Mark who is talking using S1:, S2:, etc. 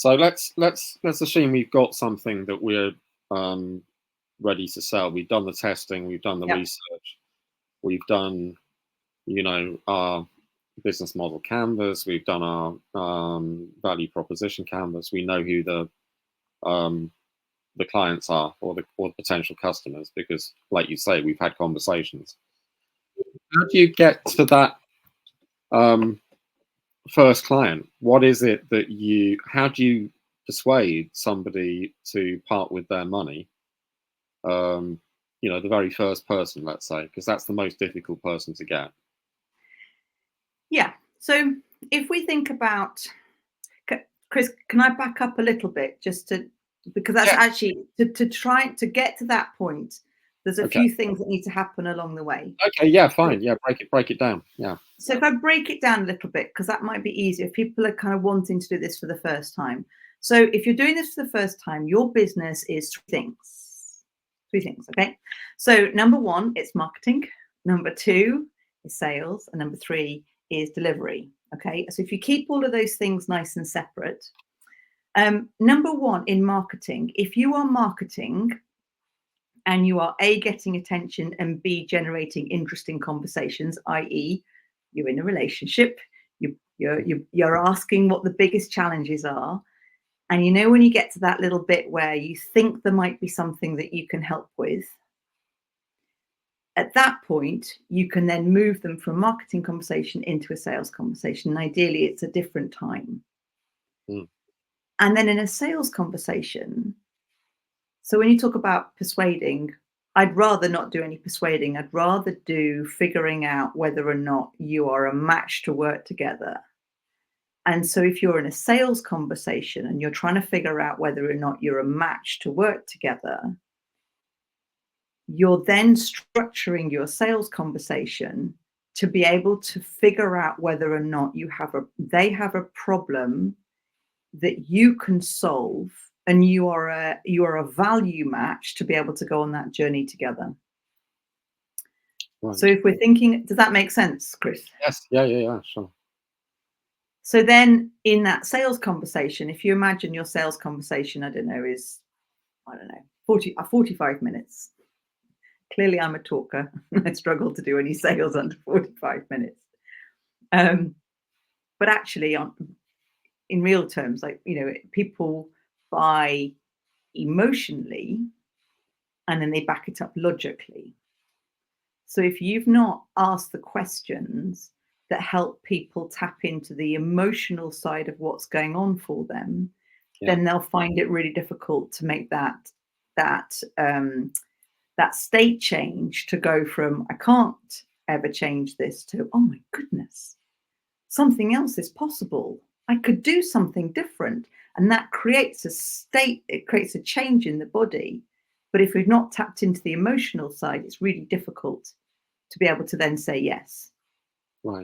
S1: So let's assume we've got something that we're ready to sell. We've done the testing, we've done the research, we've done, our business model canvas, we've done our value proposition canvas. We know who the clients are, or the potential customers, because, like you say, we've had conversations. How do you get to that first client? What is it that how do you persuade somebody to part with their money? The very first person, let's say, because that's the most difficult person to get.
S2: Yeah. So if we think about, Chris, can I back up a little bit because that's actually to try to get to that point. There's a few things that need to happen along the way.
S1: Okay. Yeah. Fine. Yeah. Break it down. Yeah.
S2: So if I break it down a little bit, because that might be easier if people are kind of wanting to do this for the first time. So if you're doing this for the first time, your business is three things. Okay. So number one, it's marketing. Number two is sales. And number three is delivery. Okay. So if you keep all of those things nice and separate, number one in marketing, if you are marketing and you are A, getting attention, and B, generating interesting conversations, i.e. you're in a relationship, you're asking what the biggest challenges are. And when you get to that little bit where you think there might be something that you can help with, at that point, you can then move them from marketing conversation into a sales conversation. And ideally, it's a different time. And then in a sales conversation, so when you talk about persuading, I'd rather not do any persuading. I'd rather do figuring out whether or not you are a match to work together. And so if you're in a sales conversation and you're trying to figure out whether or not you're a match to work together, you're then structuring your sales conversation to be able to figure out whether or not they have a problem that you can solve, and you are a value match to be able to go on that journey together. Right. So if we're thinking, does that make sense, Chris?
S1: Yes. Yeah, sure.
S2: So then in that sales conversation, if you imagine your sales conversation, is 45 minutes. Clearly I'm a talker. I struggle to do any sales under 45 minutes. But actually in real terms, people buy emotionally and then they back it up logically. So if you've not asked the questions that help people tap into the emotional side of what's going on for them, then they'll find it really difficult to make that state change, to go from I can't ever change this to, oh my goodness, something else is possible. I could do something different. And that creates it creates a change in the body. But if we've not tapped into the emotional side, it's really difficult to be able to then say yes.
S1: Right.